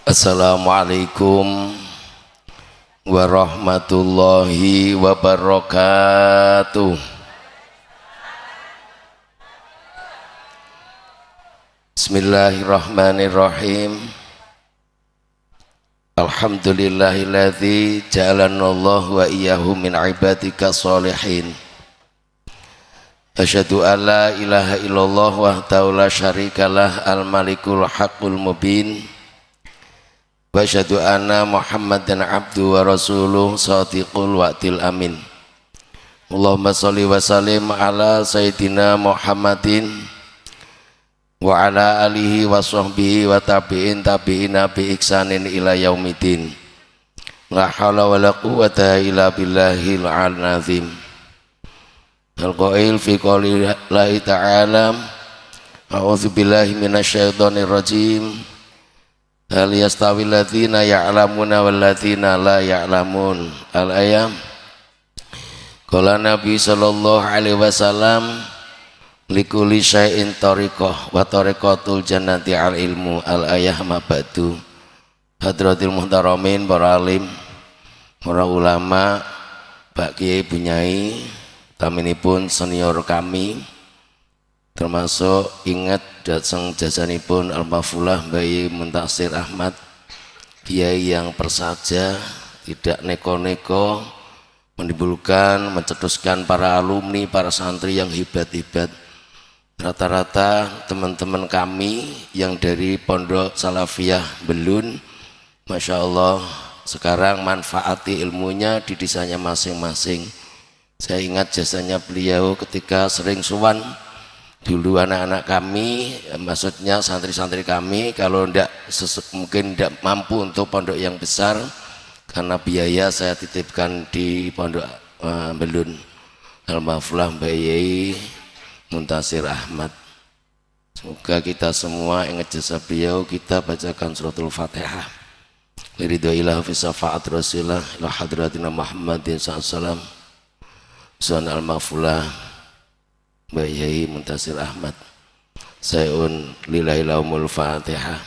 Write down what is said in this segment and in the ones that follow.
Assalamualaikum warahmatullahi wabarakatuh. Bismillahirrahmanirrahim. Alhamdulillahilladzi ja'alanallahu wa iyyahu min ibadika sholihin. Asyhadu an la ilaha illallah wahdahu la syarikalah al-malikul haqqul mubin. Wa asyhadu anna Muhammadan abdu wa rasuluh shadiqul wa'dil amin. Allahumma sholli wa sallim ala sayyidina Muhammadin wa ala alihi wa sahbihi wa tabi'in tabi'ina bi ihsanin ila yaumiddin. La haula wa la quwwata illa billahil azim. Al-qail fi qoulillahi ta'ala a'udzu billahi minasyaitonir rajim. Hal yastawil ladzina ya'lamuna wal ladzina la ya'lamun. Al-ayat. Qala Nabi sallallahu alaihi wasallam likulli syai'in tariqah wa tariqatul jannati al ilmu. Al-ayat ma ba'du. Hadratil muhtaramin, para alim, para ulama, Pak Kiai Bunyai, taminipun senior kami, termasuk ingat datang jasanipun Al-Mafullah Bayi Muntasir Ahmad, kiai yang persaja, tidak neko-neko, menimbulkan, mencetuskan para alumni, para santri yang hebat-hebat. Rata-rata teman-teman kami yang dari Pondok Salafiyah Belun, Masya Allah, sekarang manfaati ilmunya di desanya masing-masing. Saya ingat jasanya beliau ketika sering suwan dulu anak-anak kami, maksudnya santri-santri kami, kalau mungkin tidak mampu untuk pondok yang besar karena biaya, saya titipkan di Pondok Belun Al-Mafullah Bayi Muntasir Ahmad. Semoga kita semua ingat jasa beliau, kita bacakan suratul Fatihah. Liridwaillah fi syafaat Rasulullah ila hadratina Muhammadin sallallahu Sunan Al-Mafullah Bayi Muntasir Ahmad. Sayun lillahi laumul Fatihah.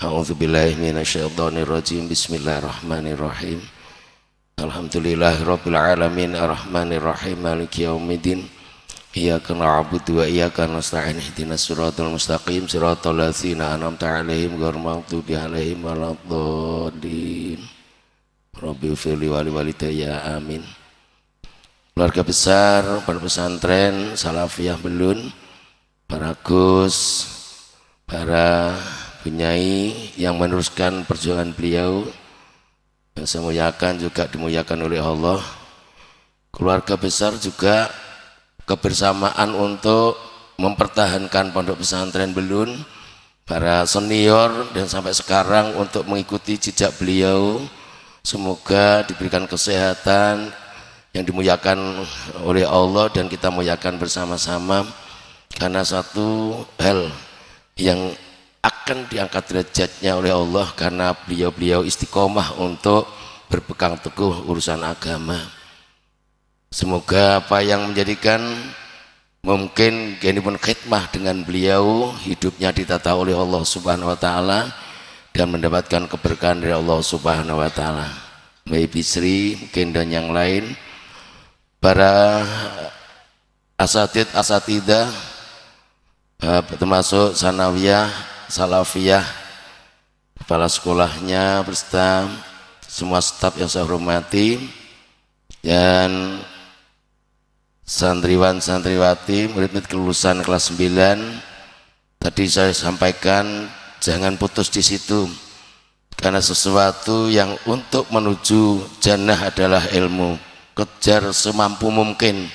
A'udzubillahi minasyaitonir rajim. Bismillahirrahmanirrahim. Alhamdulillahirabbil alamin arrahmanir rahim maliki yaumiddin. Iyyaka na'budu wa iyyaka nasta'in ihdinas siratal mustaqim siratal ladzina an'amta 'alaihim ghairil maghdubi 'alaihim waladdallin. Rabbi firli wa liwalidayya amin. Keluarga besar para pesantren Salafiyah Belun, para Gus, para Bunyai yang meneruskan perjuangan beliau, yang saya muliakan juga dimuliakan oleh Allah. Keluarga besar juga kebersamaan untuk mempertahankan pondok pesantren Belun, para senior dan sampai sekarang untuk mengikuti jejak beliau. Semoga diberikan kesehatan yang dimuliakan oleh Allah dan kita muliakan bersama-sama, karena satu hal yang akan diangkat derajatnya oleh Allah karena beliau-beliau istiqomah untuk berpegang teguh urusan agama. Semoga apa yang menjadikan mungkin gini pun khidmah dengan beliau, hidupnya ditata oleh Allah Subhanahu wa taala dan mendapatkan keberkahan dari Allah Subhanahu wa taala. Baik Bisri mungkin dan yang lain, para asatidah termasuk sanawiyah, salafiyah, kepala sekolahnya beserta semua staf yang saya hormati, dan santriwan santriwati murid-murid kelulusan kelas 9. Tadi saya sampaikan jangan putus di situ, karena sesuatu yang untuk menuju jannah adalah ilmu. Kejar semampu mungkin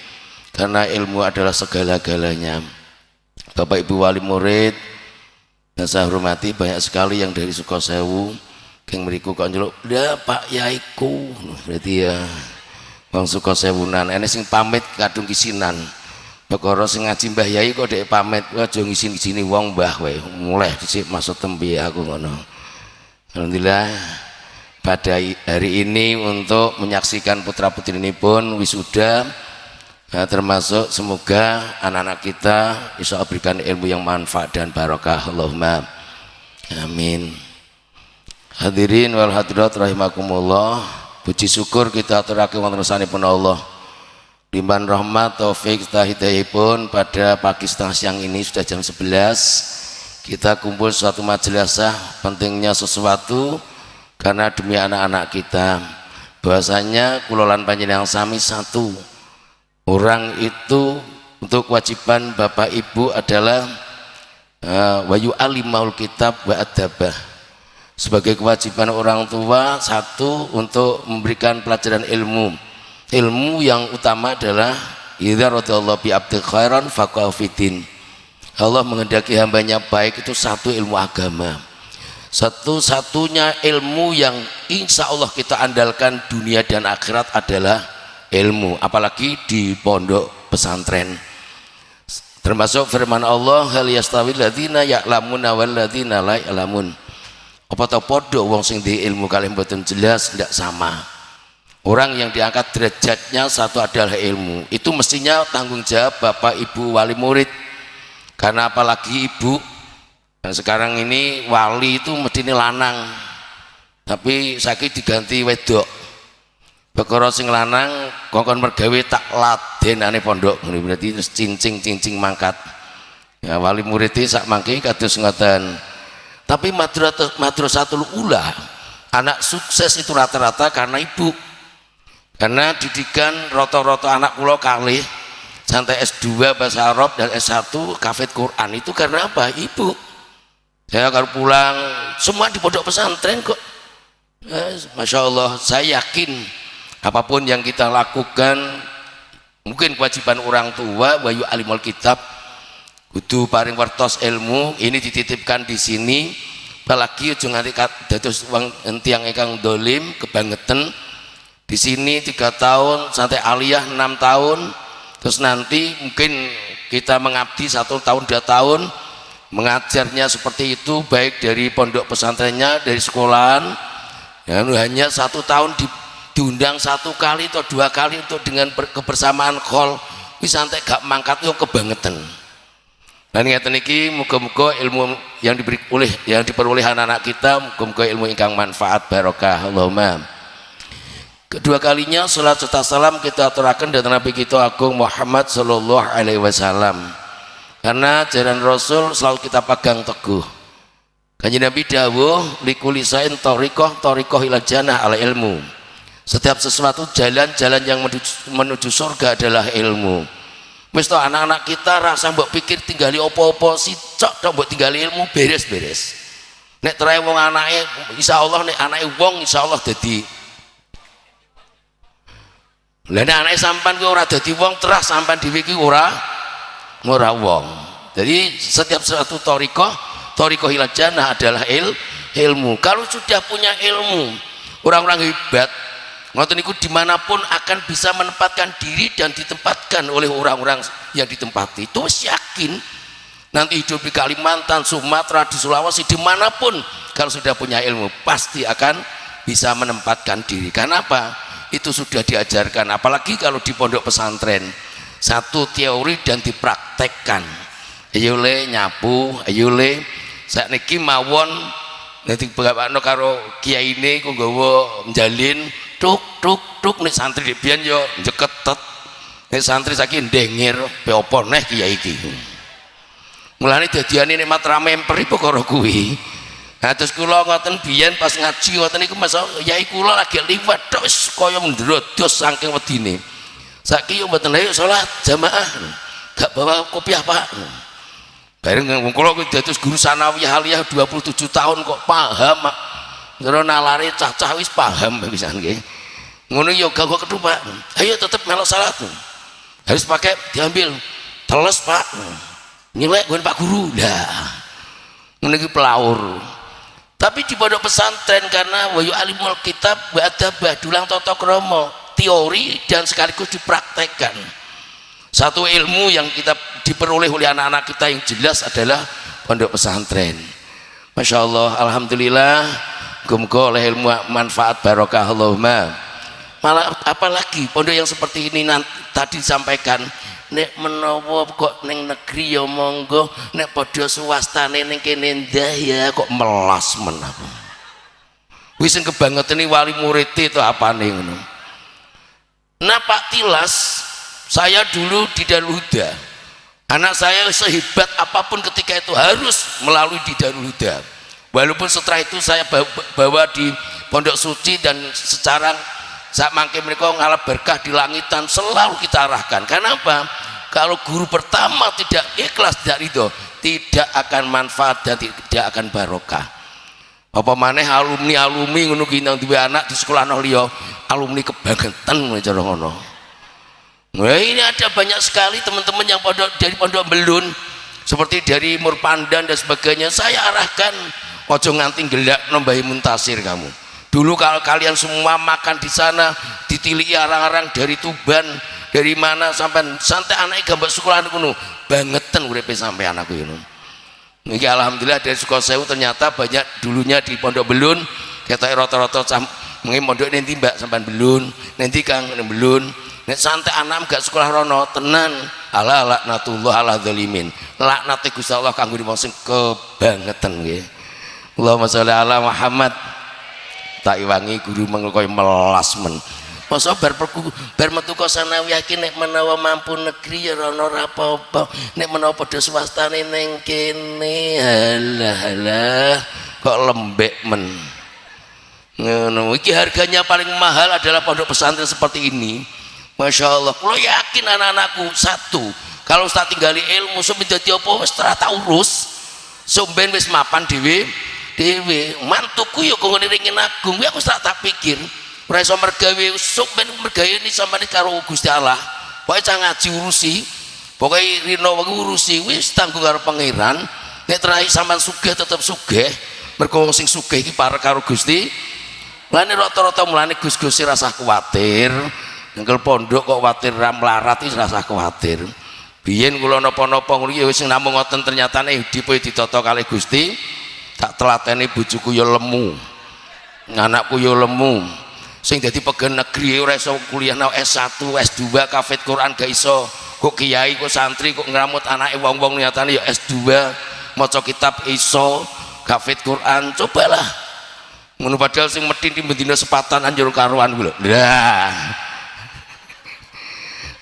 karena ilmu adalah segala-galanya. Bapak Ibu wali murid yang saya hormati, banyak sekali yang dari Sukosewu yang meriku kok nyeluk, "Ya Pak Yaiku." Berarti ya wong Sukosewunan, ene sing pamit kadung kisinan. Perkara sing ngaji Mbah Yai kok dhek pamit, aja ngisin-ngisini wong Mbah wae. Mulai dhisik maksud tembe aku ngono. Alhamdulillah pada hari ini untuk menyaksikan putra-putri ini pun wisuda, termasuk semoga anak-anak kita insya Allah berikan ilmu yang manfaat dan barokah, Allahumma amin. Hadirin wal hadirat rahimakumullah. Puji syukur kita aturaken wonten sanipun Allah. Limbaan rahmat taufik hidayahipun pada pagi setengah siang ini sudah jam 11 kita kumpul suatu majelisah pentingnya sesuatu karena demi anak-anak kita. Bahwasanya kulolan panjenengan sami satu orang itu untuk kewajiban bapak ibu adalah wayu alimaul kitab wa adabah. Sebagai kewajiban orang tua satu untuk memberikan pelajaran ilmu yang utama adalah idza radallahu bi abdi khairan faqahu fiddin. Allah menghendaki hambanya baik itu satu ilmu agama, satu-satunya ilmu yang insya Allah kita andalkan dunia dan akhirat adalah ilmu, apalagi di pondok pesantren. Termasuk firman Allah hal yastawil ladzina ya'lamuna wal ladzina la ya'lamun. Apa tau podo wong sing di ilmu kalian mboten jelas, tidak sama. Orang yang diangkat derajatnya satu adalah ilmu. Itu mestinya tanggung jawab bapak ibu wali murid. Karena apalagi ibu, nah sekarang ini wali itu mesti lanang, tapi saiki diganti wedok. Perkara sing lanang kongkon mergawe tak ladenane pondok, berarti cincing mangkat. Ya, wali murid iki sak mangke kados ngoten. Tapi madrasatul ula anak sukses itu rata-rata karena ibu, karena didikan roto-roto anak pulau kalih sampai S2 bahasa Arab dan S1 kafet Quran itu karena apa? Ibu. Saya kalau pulang semua di pondok pesantren kok. Masya Allah, saya yakin apapun yang kita lakukan mungkin kewajiban orang tua wayu alimul kitab kudu paring wertos ilmu ini dititipkan di sini. Apalagi aja nganti dados wong tiyang ingkang dolim kebangetan di sini 3 tahun sampai aliyah 6 tahun, terus nanti mungkin kita mengabdi 1 tahun 2 tahun mengajarnya seperti itu, baik dari pondok pesantrennya dari sekolahan ya, hanya 1 tahun diundang 1 kali atau 2 kali untuk dengan kebersamaan khol bisa sampai gak mangkat yo kebangetan. Dan ngeten iki muga-muga ilmu yang diperoleh anak-anak kita muga-muga ilmu ingkang manfaat barokah Allahumma. Kedua kalinya salat serta salam kita aturaken dhateng Nabi kita agung Muhammad sallallahu alaihi wasallam. Karena ajaran Rasul selalu kita pegang teguh. Kanjeng Nabi dawuh likulli sain thariqah ila jannah ala ilmu. Setiap sesuatu jalan-jalan yang menuju surga adalah ilmu. Wis to anak-anak kita rasa mbok pikir tinggali opo-opo sicok tok mbok tinggali ilmu beres-beres. Nek trae wong anake insyaallah nek anake wong insyaallah dadi. Lah nek anake sampean ki ora dadi wong terus sampean dhewe ki ora wong. Jadi setiap suatu thariqah ila jannah adalah ilmu. Kalau sudah punya ilmu, orang-orang hebat ngoten niku dimanapun akan bisa menempatkan diri dan ditempatkan oleh orang-orang yang ditempati. Itu yakin nanti hidup di Kalimantan, Sumatera, di Sulawesi, dimanapun kalau sudah punya ilmu pasti akan bisa menempatkan diri. Karena apa? Itu sudah diajarkan. Apalagi kalau di pondok pesantren satu teori dan dipraktekkan. Ayo le nyapu, ayo le sakniki mawon nanti bapakno karo kiai ini ku nggawa njalin tuk nek santri dibiyen yo njeketet, nek santri saiki ndengir pe apa neh kiai iki. Mulane dadiane nek matra memper perkara kuwi. Nah terus kula ngoten biyen pas ngaji ngoten niku masa yai kula lagi liwat tok wis kaya ndrodos saking wedine. Saiki yo mboten ayo salat jamaah. Gak bawa kopiah, Pak. Bareng kula kuwi dados guru sanawiyah aliyah 27 tahun kok paham, Pak. Terus nalare cah-cah wis paham pisan nggih. Ngono ya gak kok kethupak. Ayo tetep melok salat. Harus pakai diambil teles, Pak. Nyelek nggon Pak Guru. Lah. Ngono iki pelaur. Tapi di pondok pesantren karena wayu alimul kitab wa adabah dulang tata krama, teori dan sekaligus dipraktekkan. Satu ilmu yang kita diperoleh oleh anak-anak kita yang jelas adalah pondok pesantren. Masya Allah, alhamdulillah. Muga-muga oleh ilmu manfaat barokah Allahumma. Malah apalagi pondok yang seperti ini tadi disampaikan, nek menawa kok ning negeri ya monggo, nek padha swastane ning kene ndah ya kok melas men aku. wis kebangetene wali murid itu apane ngono. Nah Pak Tilas, saya dulu di Darul Huda, anak saya sehebat apapun ketika itu harus melalui di Darul Huda, walaupun setelah itu saya bawa di Pondok Suci dan secara saat mangke mereka ngalap berkah di langitan selalu kita arahkan. Karena apa? Kalau guru pertama tidak ikhlas, tidak ridho, tidak akan manfaat dan tidak akan barokah. Apa maneh alumni ngono ki nang duwe anak di sekolah noh liya, alumni kebangetan cara ngono. Nah, ini ada banyak sekali teman-teman yang dari Pondok Belun, seperti dari Murpandan dan sebagainya. Saya arahkan ojo nganti gelak nombahi Muntasir kamu. Dulu kalau kalian semua makan di sana, ditiliki arang-arang dari Tuban, dari mana sampai santai anak gambar sekolah ngono, bangetan uripe sampai anakku ngono. Niki alhamdulillah dari Sukosewu ternyata banyak dulunya di Pondok Belun, ketoke rata-rata mungkin pondok nanti mbak sampean Belun, nanti Kang Belun. Nek santai anak gak sekolah rono tenan, ala laknatullah ala zalimin. Laknate Gusti Allah kanggo wong sing kebangetan nggih. Allahumma sholli ala Muhammad. Tak iwangi guru mengkoy melas men. Masa bar metu ka sanawiyah ki nek menawa mampu negeri ya ana ora apa-apa. Nek menawa padha swastane ning kene, halah kok lembek men. Ngono iki harganya paling mahal adalah pondok pesantren seperti ini. Masya Allah, kalau yakin anak-anakku satu, kalau tak tinggali ilmu sampai dadi apa wis ora tak urus. Somben wis mapan dhewe mantuku yo kok ngiringin agung aku tak pikir ora iso mergawe somben mergawe ini sampeyan karo Gusti Allah. Pokoke cah ngaji urusi, pokoke rino urusi wis tanggung karo pangeran. Nek terakhir sampean sugih tetep sugih, mergo wong sing sugih iki parek karo Gusti. Mulane rata-rata mulane Gus-gus rasa kuwatir. Nengkel pondok kok kuwatir ra mlarat iki rasa kuwatir. Biyen kula napa-napa ngono ya wis namung ngoten ternyata hidupe ditata kalih Gusti. Tak telateni bojoku ya lemu. Anakku ya lemu. Sing dadi pegawai negeri ora iso kuliah nang S1, S2, kafet Quran gak iso. Kok kiai kok santri kok ngramut anake wong-wong nyatane ya S2, maca kitab iso, kafet Quran. Cobalah. Ngono padahal sing medhi dina sepatan anjur karuan kuwi lho. Lah.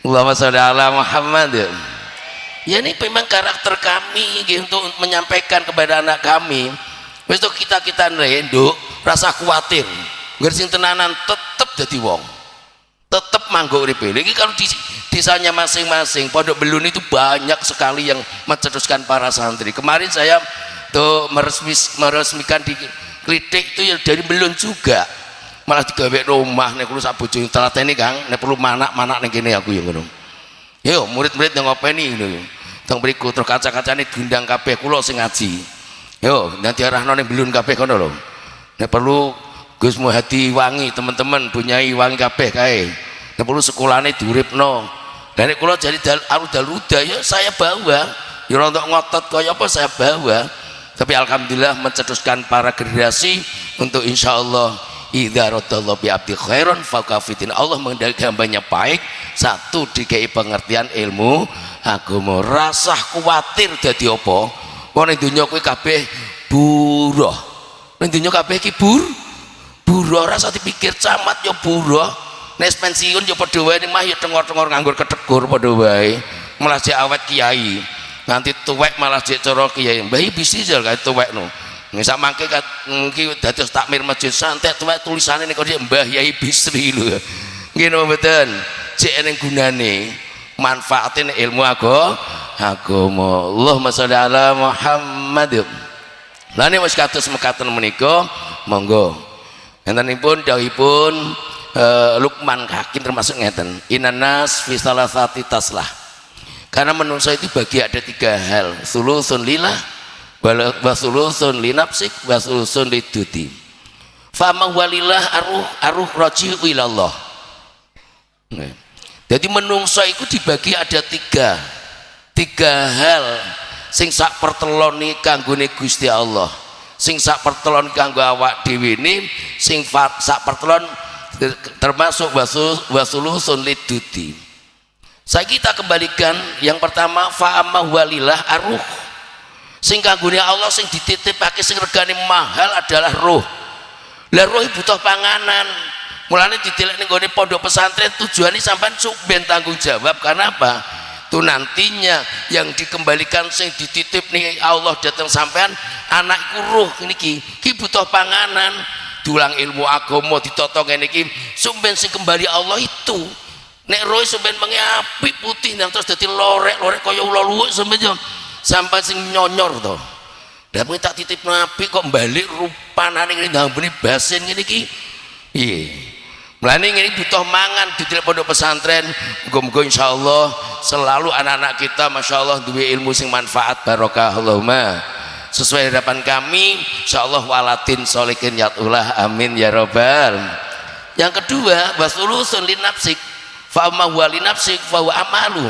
Allahumma sholli ala Muhammad. Ya ini memang karakter kami gitu, untuk menyampaikan kepada anak kami. Wis kita nduk rasa khawatir. Ngersing tenanan tetep jadi wong. Tetep manggo uripe. Iki kalau di desanya masing-masing Pondok Belun itu banyak sekali yang mencetuskan para santri. Kemarin saya tuh meresmikan di Klitik itu ya dari Belun juga. Malah digawe rumah nek kulo sak bojone telateni Kang, nek perlu manak-manak ning kene aku ya ngono. Yo murid-murid yang ngopeni ngono. Teng mriku terus kaca-kacane diundang kabeh kula sing ngaji. Yo nanti arahno ning Belun kabeh kono lho. Nek perlu Gus Muhadi wangi teman-teman Bunyai wangi kabeh kae. Nek perlu sekolahane diuripno. Dan nek kula jadi Daruda ya saya bawa. Ya rontok ngotot kaya apa saya bawa. Tapi alhamdulillah mencetuskan para generasi untuk insyaallah idza radallahu bi abdi khairan faqafitin. Allah mengendaki hambanya baik, satu dikei pengertian ilmu agama. Rasah kuwatir dadi apa wong ning donya kuwi kabeh buruh, ning donya kabeh iki buruh rasa dipikir camat ya buruh, nek pensiun ya padha wae mah ya tengor-tengor nganggur ketegur padha wae, malah jek awet kiai nganti tuwek malah jek cara kiai mbah bisnis jal kae tuwek no. Sak mangke iki dados takmir masjid santet tuwek tulisane niku Mbah Yai Bisri lho. Nggih napa mboten? Cek ning gunane manfaatin ilmu agama. Allahumma sholli ala Muhammad. Lah nek wis kados mekaten menika monggo. Entenipun dawuhipun Luqman Hakim termasuk ngeten. Innanas fi salasati taslah. Karena menungso itu bagi ada tiga hal. Sulusun lillah wasulusun linapsik wasulusun liduti. Fama walillah aruh raji'u ilallah. Jadi menungso itu dibagi ada tiga hal sing sak perteloni kanggone Gusti Allah, sing sak pertelon kanggo awak dhewe ini, sing sak pertelon termasuk wasulusun liduti. Saya kita kembalikan yang pertama fa'amah walillah aruh sing kanggone Allah sing dititipake sing regane mahal adalah ruh. Lah roh butuh panganan. Mulane didelek ning gone pondok pesantren tujuane sampean ben tanggung jawab. Karena apa? Itu nantinya yang dikembalikan sing dititip nih Allah datang sampean anakku roh niki ki butuh panganan. Dulang ilmu agama ditata ngene iki sumben sing kembali Allah itu. Nek roh sumben mengi apik putih nang terus dadi lorek-lorek kaya ula luwuk sampai sing nyonyor to. Lah mung tak titip apik kok balik rupanane ngene ndambene basin ngene iki. Piye? Mulane ngene butuh mangan di pondok pesantren. Muga-muga insyaallah selalu anak-anak kita masyaallah duwe ilmu sing manfaat barokah Allahumma. Sesuai harapan kami insyaallah walatin sholihin yatullah amin ya robbal. Yang kedua wasulusun linafsik fa amma huwa linafsik fa huwa amalu.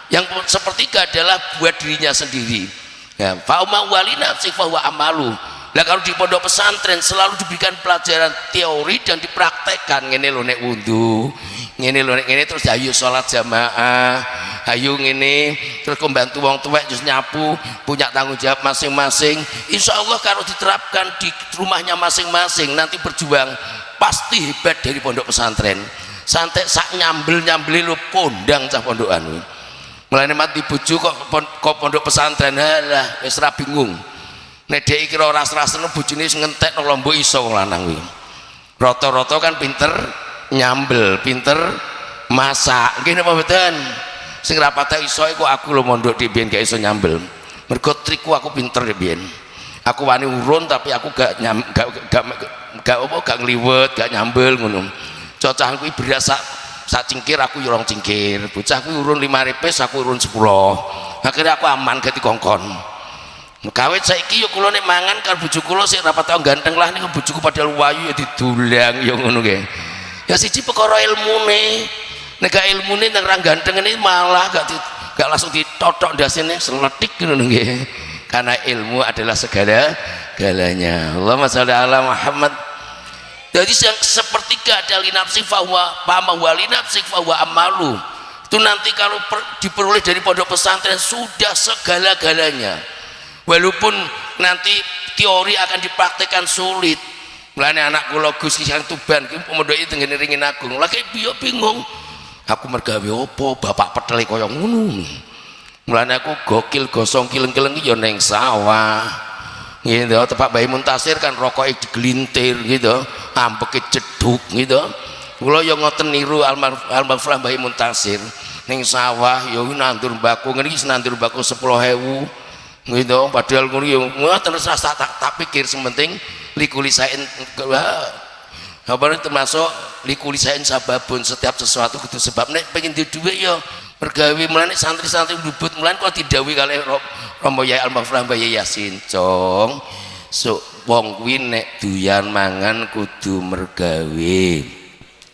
Yang sepertiga adalah buat dirinya sendiri. Ya, fa amma huwa linafsik fa huwa amalu. Lah kalau di pondok pesantren selalu diberikan pelajaran teori dan dipraktekkan. Ngene lho nek wudu, ngene lho nek ngene terus ayo salat jamaah, ayo ngene terus membantu wong tuwek terus nyapu, punya tanggung jawab masing-masing. Insyaallah kalau diterapkan di rumahnya masing-masing nanti berjuang pasti hebat dari pondok pesantren. Santai sak nyambel-nyambeli lu pondang cah pondokan. Mulane mati bojo kok pondok pesantren halah wis ra bingung. Nek dhek kira ras-rasen bojone ngentek nang lombok iso wong lanang kuwi. Rata-rata kan pinter nyambel, pinter masak. Nggih napa mboten? Sing ra patah iso iku aku lho mondok di biyen gak iso nyambel. Mergo trikku aku pinter ya biyen. Aku wani urun tapi aku gak ngliwet, gak nyambel ngono. Cocah kuwi beras sak cingkir aku yo rong cingkir. Bocah kuwi urun 5 repes aku urun 10. Akhirnya aku aman gati kongkon. Kawit saiki yo kula nek mangan karo bojo kula sing ra patok ganteng lah niku bojoku padahal wayu ya didulang yo ngono nggih. Ya siji perkara ilmune. Nek gak ilmune nang ra ganteng ini malah gak langsung ditotok ndasene seletik ngono nggih. Karena ilmu adalah segala-galanya. Allahumma sholli ala Muhammad. Jadi yang sepertiga adalah linafsik fahuwa pama walinafsik fahuwa amalu. Itu nanti kalau diperoleh dari pondok pesantren sudah segala-galanya. Walaupun nanti teori akan dipraktekkan sulit. Mulane anak kula Gus Ki Sang Tuban ki pemondoke tengene ringin agung. Lagi biyo bingung. Aku mergawe apa bapak petele kaya ngono. Mulane aku gokil gosong kileng-kileng ya ning sawah. Gitu, tepak Bayi Muntasir kan rokoke digelintir gitu, ampeke jeduk gitu. Kula ya ngoten niru almarhum Bayi Muntasir ning sawah ya nandur mbako ngene iki nandur mbako 10.000. Gitu padahal ngono yo ngoten tak pikir sementing likulisain apa termasuk likulisain sababun setiap sesuatu kudu sebab nek pengen di dhuwit yo mergawe mulane santri-santri ndubut mulane kok didhawuhi kalih Romo Yai Almarhum Bayi Yasin Cong sok wong kuwi nek duyan mangan kudu mergawe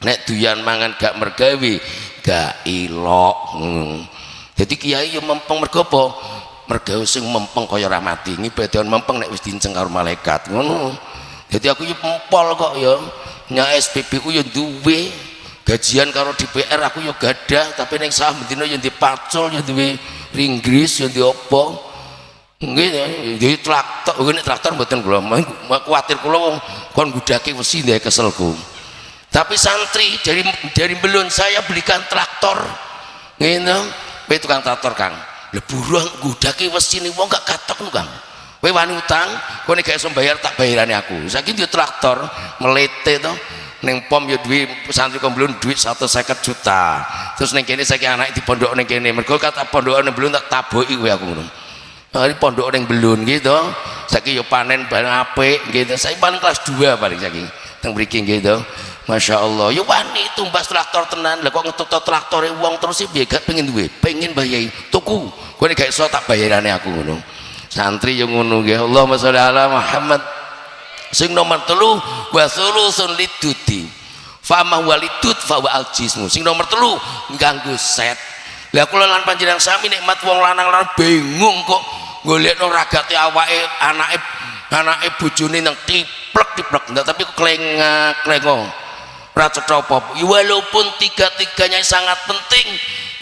nek duyan mangan gak mergawe gak ilok jadi kiai yo mempeng mergo apa mergawe sing mempeng kaya ora mati ngibadahan mempeng nek wis diinceng karo malaikat ngono. Jadi aku yo pempol kok ya nya SPB ku yo duwe gajian karo DPR aku yo gadah tapi ning sah bendina yo dipacul yo duwe ringgris yo di apa nggih yo traktor ngene traktor mboten kula kuwatir kula wong kon gudake wesi ndek keselku. Tapi santri dari belum saya belikan traktor ngene kowe tukang traktor Kang. Lah buruh gudake wesine wong gak katok lho Kang. Kowe wani utang, kowe nek gak iso bayar tak bayarane aku. Saiki yo traktor melete to. Ning pom yo duwe santri Komblon duit 150 juta. Terus ning kene saiki anake dipondok ning kene. Mergo kata pondokan ning Belun tak taboki kowe aku ngono. Hari pondok ning Belun gitu. Saiki yo panen barang apik gitu. Saiki paling kelas 2 paling saiki. Teng mriki gitu. Masya Allah, yo wani tumbas traktor tenan. Lah kok ngetut traktore wong terus piye gak pengen duwe, pengen bayai tuku. Kowe nek gak iso tak bayarane aku ngono. Santri yo ngono nggih. Allahumma sholli ala Muhammad. Sing nomor 3 wa sulusun lidudi. Fa ma walidud fa wa aljismu. Sing nomor 3 nganggo set. Lah kula lan panjenengan sami nikmat wong lanang-lanang bingung kok golekno ragate awake anake bojone nang tiplek-tiplek tapi kok klengak-klengok. Racetha apa walaupun tiga-tiganya sangat penting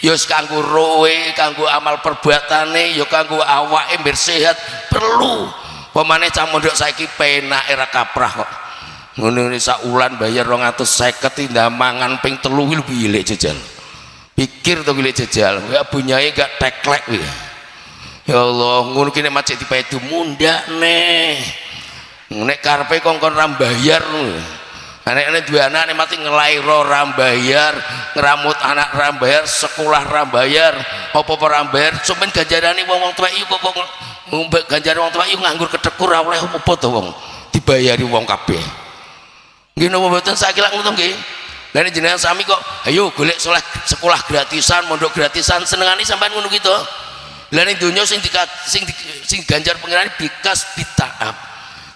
ya kanggo roe kanggo amal perbuatane ya kanggo awake biar sehat perlu pemane cah mondok saiki penake ra kaprah kok ngono ini sak wulan bayar 250 ndak mangan ping 3 kuwi piye jajal pikir to gile jajal ya bunyai gak teklek kuwi ya Allah ngono ki nek macet dipedu mundak neh nek karepe kongkon ra bayar anak-anak dua anak nek mati ngelairo ra bayar ngeramut anak ra bayar sekolah ra bayar apa-apa ra bayar cuman ganjarane wong-wong tuwek kok ganjaran wong tuwek nganggur ketekur ra oleh apa to wong dibayari wong kabeh nggih napa mboten saiki lak ngono nggih lha nek jenengan sami kok ayo golek sekolah gratisan mondok gratisan senengane sampean ngono ki to lha ning donya sing ganjar pengiran bikas bitaab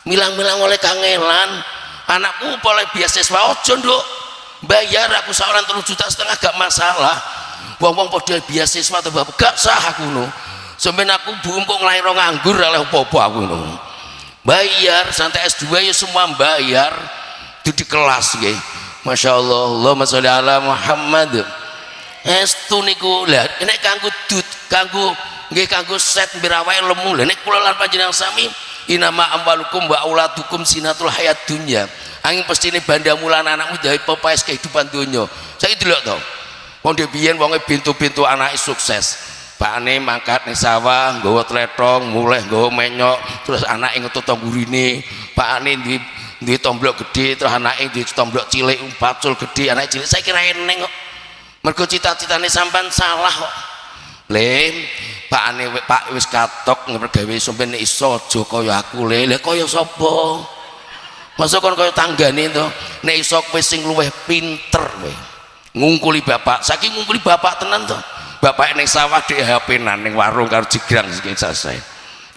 milang-milang oleh kangelan anakku boleh beasiswa ojo nduk bayar aku seorang 3,5 juta gak masalah wong-wong padha beasiswa to bapak gak sah aku no sampeyan aku buung kok nglairo nganggur oleh apa-apa aku no bayar santai S2 ya semua bayar itu di kelas nggih Masya Allah Allahumma sholli ala Muhammad estu niku lha nek kanggo nggih kanggo set mbirawae lemu lha nek kula lan panjenengan sami inama amwalukum wa auladukum zinatul hayat dunya angin pestine bandamu lan anakmu dari pepaes kehidupan dunya saiki delok to wong biyen wonge pintu-pintu anake sukses pakane mangkat ning sawah nggawa tletong mulih nggawa menyok terus anake ngetut gurine pakane duwe tomblok gede terus anake duwe tomblok cilik pacul gede anake cilik saiki ra eneng kok mergo cita-citane sampean salah kok le Pak wis katok ngegawe sampeyan iso aja kaya aku le kaya sapa masa kon kaya tanggane to nek iso kowe sing luwih pinter kowe ngungkuli bapak saking ngungkuli bapak tenan to bapak ning sawah dhek HP-nan ning warung karo jigrang sing selesai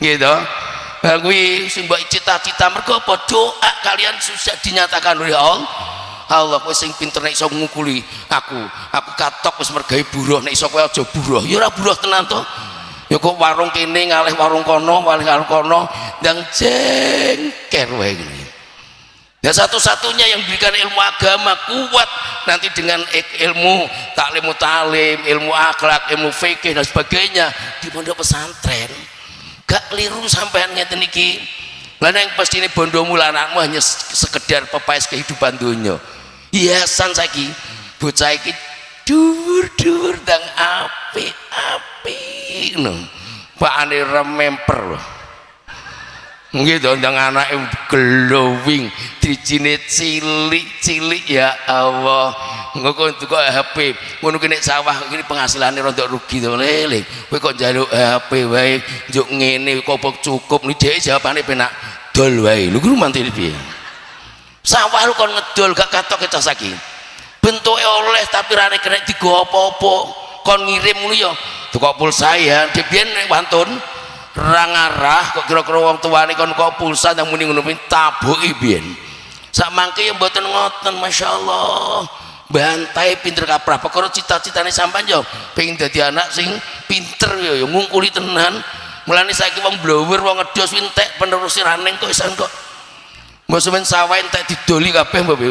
nggih to kuwi sing mbok cita-cita mergo apa doa kalian susah dinyatakan oleh Allah kowe sing pinter nek iso ngungkuli aku katok wis mergawe buruh nek iso kowe aja buruh ya ora buruh tenan to ya kok warung kene ngalih warung kono ndang jengker wae ngene ya satu-satunya yang berikan ilmu agama kuat nanti dengan ilmu taklim, ilmu akhlak, ilmu fikih dan sebagainya di pondok pesantren gak keliru sampean ngeten iki lan yang pasti ini bondomu lan anakmu hanya sekedar pepaes kehidupan dunia hiasan saiki bocah iki dur dan api no pakane rememper lho nggih to ndang anake glowing dijine cilik ya Allah engko kok HP ngono ki nek sawah iki penghasilane rada rugi to lele kowe kok njaluk HP wae njuk ngene kok cukup nih dhek jawabane penak dol wae lho kuwi mantine piye sawah lu kon ngedol gak katok cah saiki bentuke oleh tapi ra kena digo apa-apa kon ngirim ngono ya tukok pulsa ya dhewe wantun ra ngarah kok kira-kira wong tuane kon kok pulsa nang muni ngono tabuki biyen sak mangke ya mboten ngoten masyaallah bantai pinter kaprah perkara cita-citane sampean yo pengen dadi anak sing pinter ya ngungkuli tenan mulane saiki wong blower wong ngedos entek penerusi raneng kok isan kok mbok semen sawah entek didoli kabeh mbok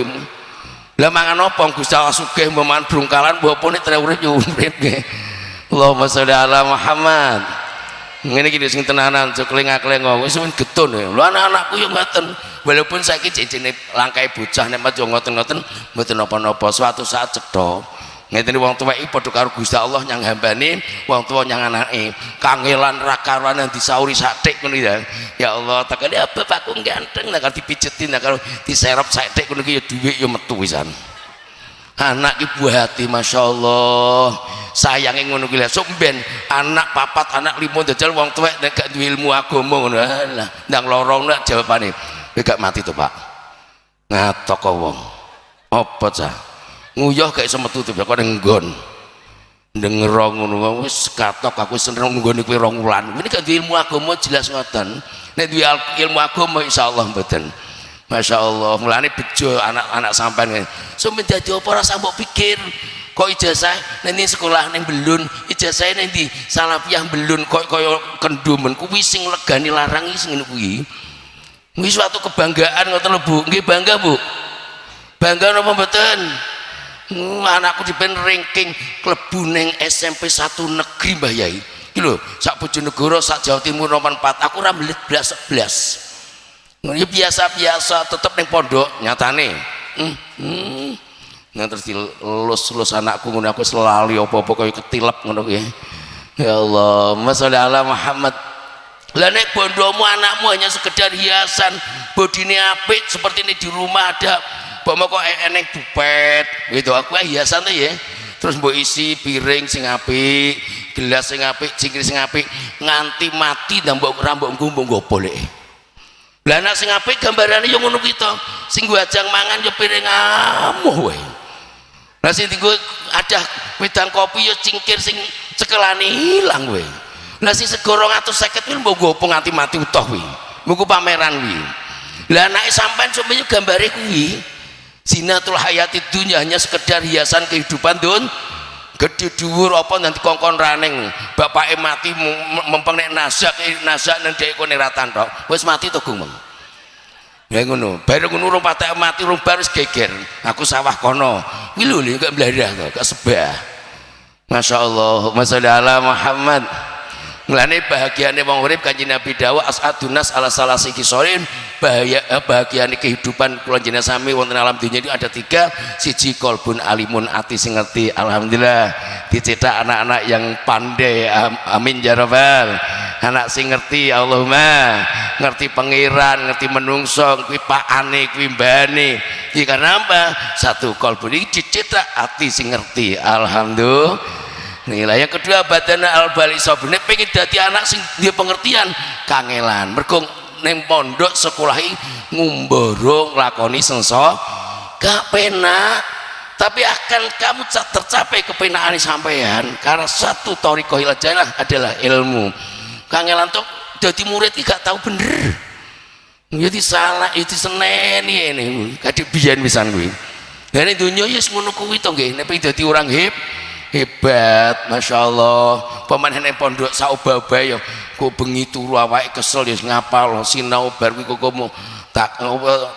lah mangan apa Gusti Allah sugih mbok mangan brungkalan mbok opone tre urip yo urip nggih Allahumma sholli ala Muhammad ngene iki sing tenanan aja kleng-kleng wis men getun lho anak-anakku yo ngoten walaupun saiki jejene langkae bocah nek yo ngoten-ngoten mboten napa-napa suatu saat cetha ngeten wong tuwek iki padha karo Gusti Allah nyang hambane wong tuwa nyang anake kangelan ra karuan yang disauri sathik ngono ya Allah takane apa bapakku ganteng nek dipijetin nek diserep sathik ngono iki ya dhuwit ya metu pisan anak ibu hati Masya Allah sayange ngono ki lha sok ben anak papat anak 5 dajal wong tuwek nek gak duwe ilmu agama ngono lah ndang lorong nek jawabane kowe gak mati to Pak ngatok kok wong apa cah nguyuh gak iso metu kok ning nggon ndengero ngono wis katok aku seneng nggone kowe 2 wulan ini gak duwe ilmu agama jelas ngoten nek duwe ilmu agama insyaallah mboten Masya Allah mulane bejo anak-anak sampean sampe dadi apa ora mbok pikir kok ijazah ning sekolah ning Belun ijazah ning di Salafiyah Belun kok kaya kendumen kuwi sing legani larang iki sing kuwi kuwi suatu kebanggaan ngoten lho Bu nggih bangga Bu bangga napa mboten anakku dipen ranking klebu ning SMP 1 negeri Mbah Yai iki lho sak Bojonegoro sak Jawa Timur nomor 4 aku ora mbelit blas Ya biasa-biasa tetep ning pondok nyatane. Nah terus dilus anakku ngono aku selali apa-apa kaya ketilep ngono kuwi. Ya Allah, sholli ala Muhammad. Lah nek bondomu anakmu hanya sekedar hiasan, bodine apik seperti ini di rumah ada mbok kok eneng bupet gitu aku hiasan tuh ya. Terus mbok isi piring sing apik, gelas sing apik, cingkir sing apik nganti mati dan mbok rambok nggo nggo boleh. Lah anak sing apik gambarane yo ngono kuwi to. Sing nggo ajang mangan yo piring amuh wae. Lah sing dienggo ada wedang kopi yo cingkir sing cekelane ilang wae. Lah sing sego 250 kuwi mbok nggo nganti mati utuh kuwi. Mbok pameran kuwi. Lah anake sampean sampe yo gambare kuwi. Zinatul hayati dunya hanya sekedar hiasan kehidupan gede dhuwur apa nanti kongkon raneng bapake mati mempeng nek nasak nang dhek kene ratan tok wis mati to Gung. Ya ngono bareng ngono urung patek mati urung baris geger aku sawah kono kuwi lho gak mblarah to gak sebah. Masyaallah masya Allah Muhammad. Mulane bahagiane wong urip Kanjeng Nabi dawuh as'adunas ala salasi kisorin bahagiane kehidupan kula jenengan sami wonten alam dunia itu ada 3. Siji kolbun alimun ati sing ngerti alhamdulillah dicetak anak-anak yang pandai amin ya rabbal anak sing ngerti Allahumma ngerti pangeran ngerti menungso kuwi pakane kuwi mbane iki karena apa satu kolbun iki dicetak ati sing ngerti alhamdulillah. Nilai yang kedua badana al-bali sabune pengen dadi anak sing dia pengertian kangelan mergo ning pondok sekolahi ngumbara nglakoni senso gak penak tapi akan kamu tercapai kepenakan sampean karena satu thariqah ilajah adalah ilmu. Kangelan tuh dadi murid iki gak tahu bener jadi salah itu seneni ini kadhe biyen pisan kuwi. Lah ning donya ya ngono kuwi to nggih nek pengen dadi orang hebat Masya Allah pemain pondok saubaba ya kok bengi turu awake kesel ya ngapal sinau bar kuwi kok mau tak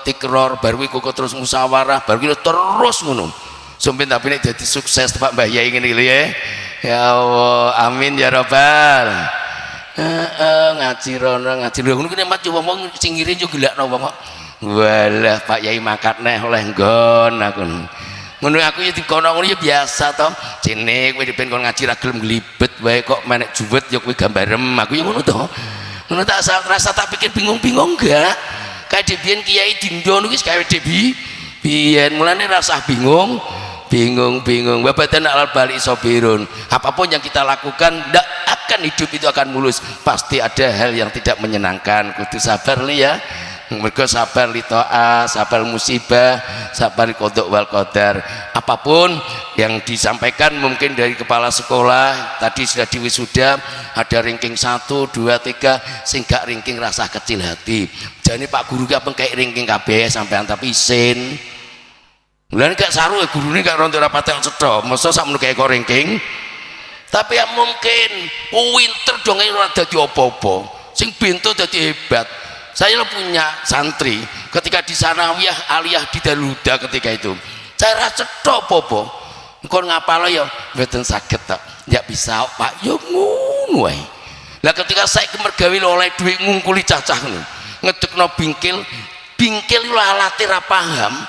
tikror bar kuwi kok terus musyawarah bar kuwi terus ngono sampai tapi nek dadi sukses Pak Mbah Yai ngene lho ya Allah amin ya rabbal ngaji rono ngaji lho ngono ki nek wong sing ngiring yo gelakno wong kok walah Pak Yai makat neh oleh nggon aku ngono aku ya dikono ngono ya biasa to cene kowe dipen kon ngaji ra gelem glibet wae kok menek juwet ya kowe gambarem aku ya ngono to ngono tak rasa tak pikir bingung-bingung enggak kae biyen Kiai Dindo niku wis gawe debi biyen mulane rasa bingung babatan al bali sabirun apapun yang kita lakukan ndak akan hidup itu akan mulus pasti ada hal yang tidak menyenangkan kudu sabar li ya mereka sabar li ta'ah, sabar musibah, sabar li qada wal qadar. Apapun yang disampaikan mungkin dari kepala sekolah tadi sudah diwisuda ada ranking 1, 2, 3 sing gak ranking rasa kecil hati jane Pak Guru gak pengkaik ranking kabeh sampean tapi isin mulane gak saru ya gurune gak rontok rapat cetha masa sakmono kayak kok ranking tapi ya mungkin winter dong ora dadi apa-apa sing bento dadi hebat. Saya punya santri ketika di sanawiyah aliyah di Daluda ketika itu saya rasa popo kon ngapal ya mboten saged tak ya bisa Pak yo ngono wae lah ketika saya kemergawe oleh duit ngungkuli cacah ngono ngedekno bingkil lho alate ra paham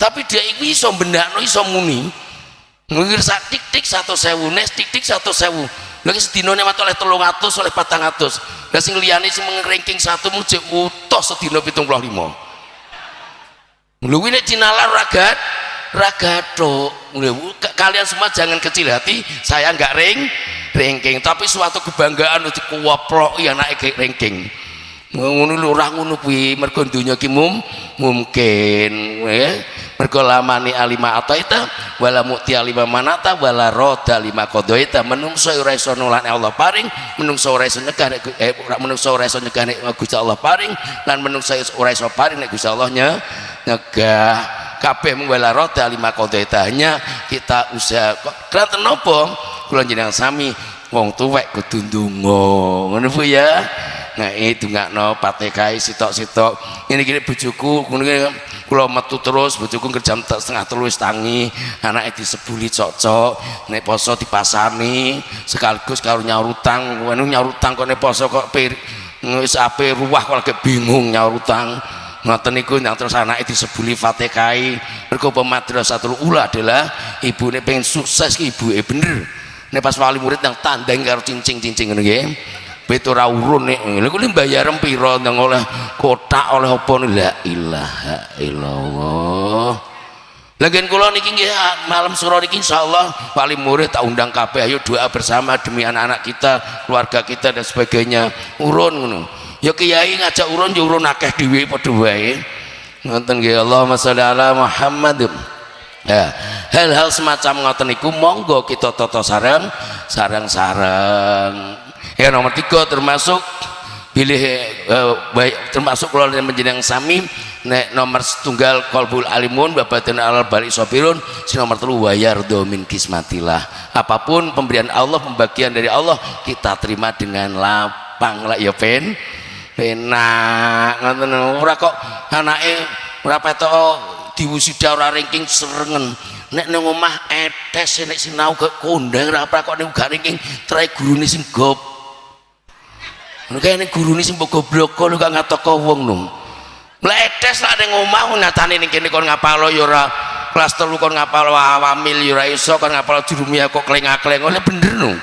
tapi dia iki iso bendakno iso muni ngir sak tik-tik 100.000 nes tik-tik 100.000 lagi sedinone mat oleh 300 oleh 400 lah sing liyane sing ranking 1 mujek utuh sedina 75 lho kuwi nek cinalar ragato kalian semua jangan kecil hati saya enggak ranking tapi suatu kebanggaan dikuwaploki anake ranking ngono lho ora ngono kuwi mergo donya ki mungkin ya mergo lamani alima ataita wala mu'ti alima manata wala roda lima qadaita menungso ora iso nolak Allah paring menungso ora iso nyegah menungso ora iso nyegah nek Gusti Allah paring lan menungso ora iso paring nek Gusti Allah nyegah kabeh mung wala roda lima qadaita hanya kita usaha kranten napa kula jenengan sami wong tuwek kudu ndonga ngono Bu ya. Nah itu nggak no patekai sitok ini gini bojoku kula metu terus bojoku kerja setengah terus tangi anak disebuli cocok nek poso dipasani sekaligus karo nyaur utang kok nek poso kok wis ape ruwah kok lagi bingung nyaur utang ngoten niku yang terus anake disebuli Fatihai mergo Madrasatul Ula adalah ibune pengen sukses ki ibuke bener nek pas wali murid yang tandang karo cincing-cincing ngono nggih beto ra urun nek lha kuwi bayar pira nang oleh kotak oleh apa la ilaha illallah. Lagian kula niki nggih malam suro niki insyaallah wali murid tak undang kabeh ayo doa bersama demi anak-anak kita, keluarga kita dan sebagainya. Urun ngono. Ya kiai ngajak urun ya urun akeh dhewe padha wae. Ngoten nggih Allahumma sholli ala Muhammad. Ya, hal-hal semacam ngoten niku monggo kita tata sarang-sarang. Ya nomor 3 termasuk pilih baik termasuk kula menjenengan sami nek nomor setunggal qalbul alimun babatun alal bali sabirun si nomor 3 wayardo min kismatillah. Apapun pemberian Allah, pembagian dari Allah kita terima dengan lapang lah ya penak ngoten ora kok anake ora petok diwisuda ora ranking serengen nek nang omah etes nek sinau ke kondang ora apa kok nek gak ranking trai gurune sing gop kene gurune sing goblok kok gak ngatoko wong no mletes lah ning omah nyatane ning kene kon ngapalo ya ora kelas 3 kon ngapalo awamil ya ora iso kon ngapalo jurumiyah kok kleng-kleng oleh bener no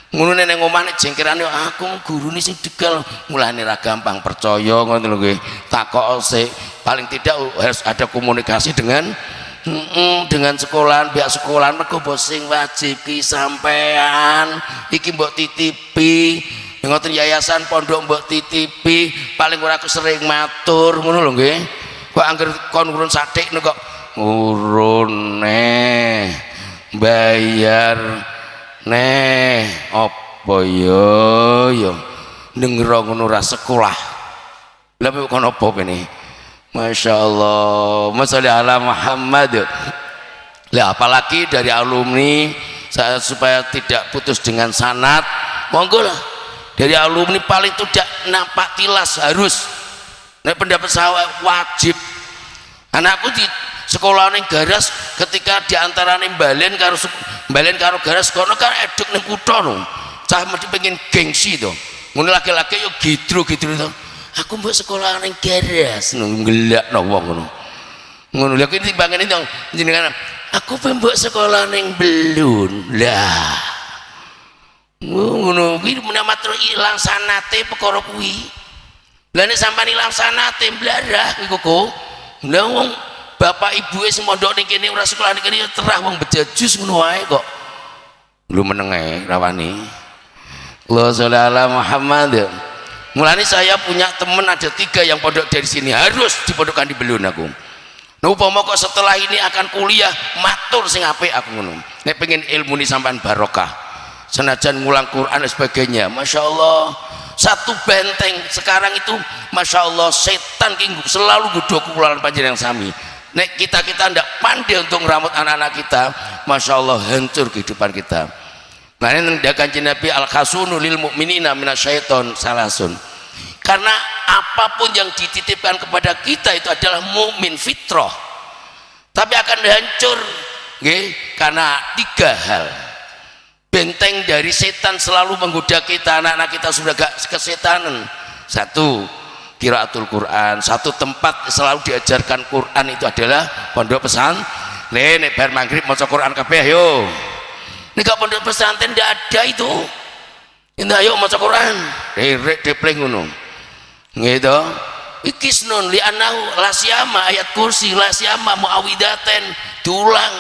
ngono nek ning omah nek jengkerane aku gurune sing degal mulane ra gampang percaya ngono lho nggih takok sik paling tidak harus ada komunikasi dengan sekolahan pihak sekolahan mergo sing wajib ki sampean iki mbok titipi ngoten yayasan pondok mbok titipi paling ora aku sering matur ngono lho nggih kok angger kon urun sathik kok urun bayar apa yo ndengra ngono ra sekolah lha kon apa kene Masya Allah Masya ala Muhammad lah apalagi dari alumni saya supaya tidak putus dengan sanad monggo lah dari alumni paling tidak nampak tilas harus nah pendapat saya wajib anakku di sekolah ning garas ketika diantarane balen karo garas kono kan eduk ning kutha no cah mesti pengen gengsi to ngono laki-laki yo gidro to aku mbok sekolah ning garas nggelakno wong ngono lha kuwi timbangane jenengan aku mbok sekolah ning Belun lah ngono kuwi menamatro ilang sanate perkara kuwi lha nek sampean ilang sanate blarah iku kok lha wong bapak ibu sing mondok ning kene ora sekolah ning kene terah wong bejajus ngono wae kok lu meneng ae rawani Allahumma sholli ala Muhammad. Mulane saya punya teman ada 3 yang pondok dari sini harus dipondokkan di Belun aku. Nah upama kok setelah ini akan kuliah matur sing apik aku ngono. Nek pengen ilmu ni sampean barokah. Senajan ngulang Quran dan sebagainya. Masya Allah satu benteng sekarang itu Masya Allah setan selalu godho kula panjenengan sami. Nek kita ndak pandai untuk ngeramut anak-anak kita Masya Allah hancur kehidupan kita. Nah ini kanjeng Nabi al-khasunu lil mu'minina minasyaiton salasun karena apapun yang dititipkan kepada kita itu adalah mukmin fitrah tapi akan hancur nggih karena 3 hal benteng dari setan selalu menggoda kita anak-anak kita sudah gak kesetanan 1 qiraatul Quran 1 tempat selalu diajarkan Quran itu adalah pondok pesantren nek bar maghrib maca Quran kabeh yo nek pondok pesantren tidak ada itu indah yuk maca Quran derek depleng ngono gitu ikisnun li anahu lasyama ayat kursi lasyama muawidaten diulang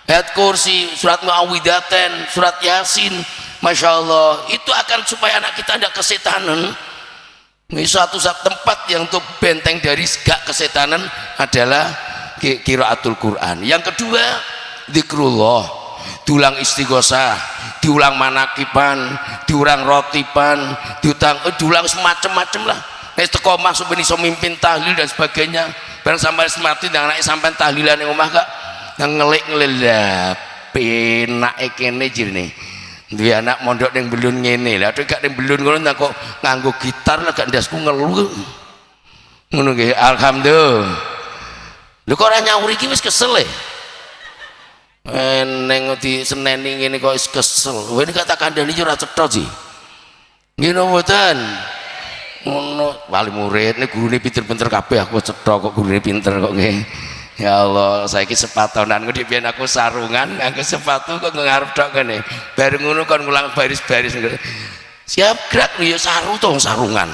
ayat kursi surat muawidaten surat yasin Masya Allah itu akan supaya anak kita tidak kesetanan ini suatu tempat yang untuk benteng dari gak kesetanan adalah qiraatul Quran. Yang kedua zikrullah diulang istighosah, diulang manakiban, diulang rotiban, diulang semacam-macam lah. Nek teko masuk ben iso mimpin tahlil dan sebagainya. Bareng sampai semati nang anake sampean tahlilan ning omah kak ngelik-ngelik penake kene jirine. Duwe anak mondok ning Belun ngene. Lah gak ning Belun ngono kok nganggo gitar lah gak ndasku ngelu. Ngono nggih, alhamdulillah. Lho kok ora nyaur iki wis kesel e. Neng di seneni ngene kok kesel. Wene kata kandhani ora cetha sih. Nggih mboten. ngono wali murid nek gurune pinter-pinter kabeh aku cetha kok gurune pinter kok nggih. Ya Allah, saiki sepatonan kok biyen aku sarungan nganggo sepatu kok ngarep tok kene. Bareng ngono kon ngulang baris-baris. Siap gerak ya saru to sarungan.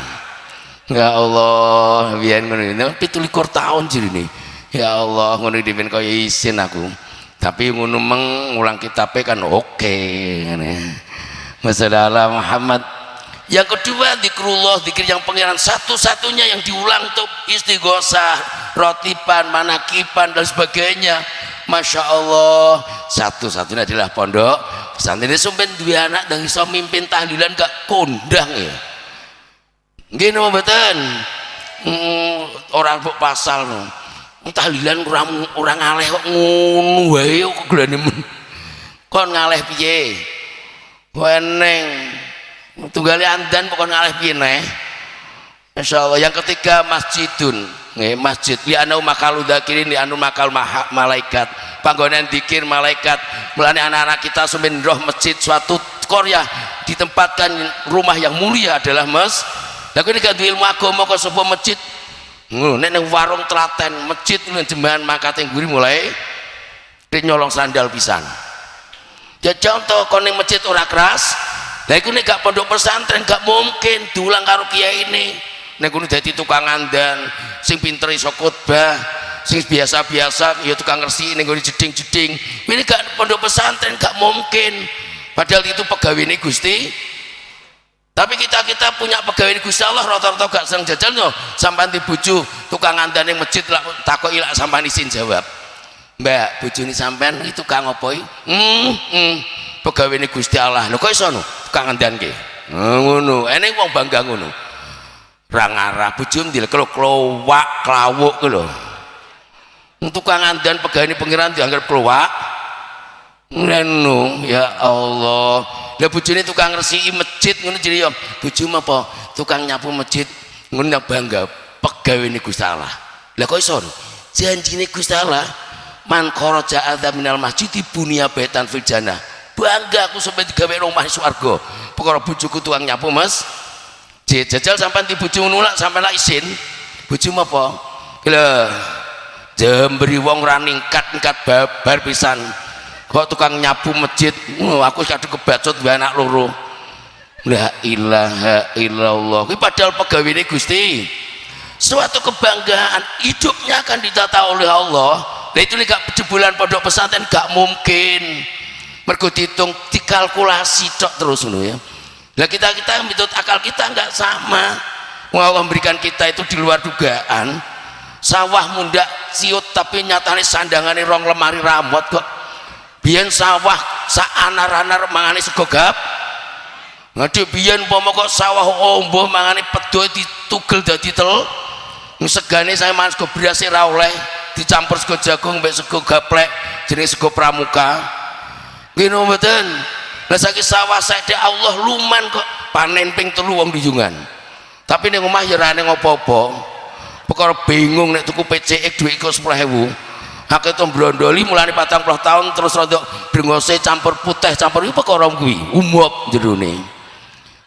Ya Allah, biyen ngono 17 tahun jirine. Ya Allah, ngono dipen kaya isin aku. Tapi ngono ngulang kitabe kan oke ngene. Masalah Muhammad. Yang kedua zikrullah, zikir yang pangeran satu-satunya yang diulang tuh istighosah, rotiban, manakiban dan sebagainya. Masya Allah, satu-satunya adalah pondok pesantren ini sampai dua anak dan bisa mimpin tahlilan gak kondang ya. Gini mboten orang buk pasal no. Tahlilan orang ngaleh kok ngono wae kok glane kon ngaleh piye? Weneng tunggali andan pokok ngalih piye neh. Masyaallah. Yang ketiga masjidun, nggih masjid li anu makalu dzakirin li anu makal malaikat. Panggonan dzikir malaikat. Mulane anak-anak kita sampeyan roh masjid suatu qaryah ditempatkan rumah yang mulia adalah mas. Lah kowe nek duwe ilmu agama kok sapa masjid. Ngono nek ning warung telaten masjid jembahan mangkate ngguri mulai nyolong sandal pisan. Ya contoh kon ning masjid ora keras. Lah iku nek gak pondok pesantren gak mungkin diulang karo kiai ini. Nek kudu dadi tukang andan, sing pinter iso khotbah, sing biasa-biasa ya tukang ngersi ning ngene jeding-jeding. Ini gak pondok pesantren gak mungkin. Padahal itu pegawai Gusti. Tapi kita punya pegawai Gusti Allah rata-rata gak seneng jajal no. Sampeyan di bojo tukang andan ning masjid lak takoki lak sampeyan isin jawab. Mbak, bojone sampeyan itu kang apa iki? Pegawai ini Gusti Allah. Lho kok iso no? Tukang andan ki. Ngono. Ene wong bangga ngono. Ra ngarah bojone dilek-klowak, klawuk ku lho. Tukang andan pegawai ini pengiran dianggap klowak. Ngono, ya Allah. Lah bojone tukang ngresiki masjid ngono jadi ya bojomu apa? Tukang nyapu masjid. Ngono bangga pegawai ini Gusti Allah. Lah kok iso? Janjine Gusti Allah man kharaja adza minal masjid bunya baitan fil jannah. Bangga aku sampai digawe rumah swarga. Perkara bojoku tukang nyapu Mas. Jajal sampean di bojomu nulak sampean lak isin. Bojomu apa? Lho. Jemberi wong ra ningkat-ningkat babar pisan. Kok tukang nyapu masjid. Aku kadung kebacut duwe anak loro. La ilaha illallah. Kuwi padahal pegawai Gusti. Suatu kebanggaan hidupnya akan ditata oleh Allah. Nah itu nih gak jebolan pondok pesantren gak mungkin. Mergo dihitung dikalkulasi tok terus ngono ya. Lah kita mitut akal kita nggak sama. Allah memberikan kita itu di luar dugaan. Sawah mundak siut tapi nyatane sandangane rong lemari ramot kok. Biyen sawah sak anar-anar mangane sego gap. Ngade biyen umpama kok sawah ombo mangane pedo ditugel dadi tel. Segane saya mangan sego beras ora oleh dicampur sego jagung mbek sego gaplek jenenge sego pramuka. Gini mboten. Lah saiki sawah sede Allah luman kok panen ping 3 wong dijungan. Tapi ning omah ya ora ning apa-apa. Perkara bingung nek tuku PCX dhuwit kok 10.000. Akeh to brondoli mulane 40 tahun terus rada brengose campur putih campur iki perkara kuwi umup jerone.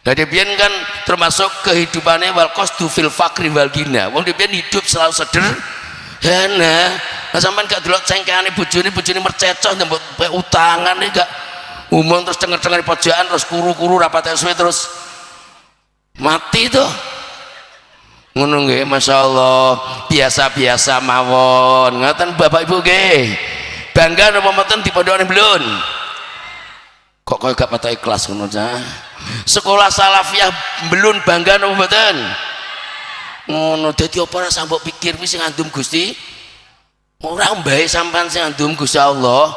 Lah biyen kan termasuk kehidupannya wal qasdu fil faqri wal ghina. Wong biyen hidup selalu sederhana. Nah, sampean gak delok cengkeane bojone mercecoh nyambut utangan iki gak umum terus denger-denger pojokan terus kuru-kuru rapat suwe terus mati tuh. Ngono nggih, masyaallah. Biasa-biasa mawon. Ngoten Bapak Ibu nggih. Bangga napa mboten di pondokane Blun? Kok koyo gak patah ikhlas ngono cah. Sekolah salafiyah Blun bangga napa mboten? Ngono dadi apa ora sambok pikir wis sing ngandum Gusti? Ora mbae sampean sing ngandum Gusti Allah.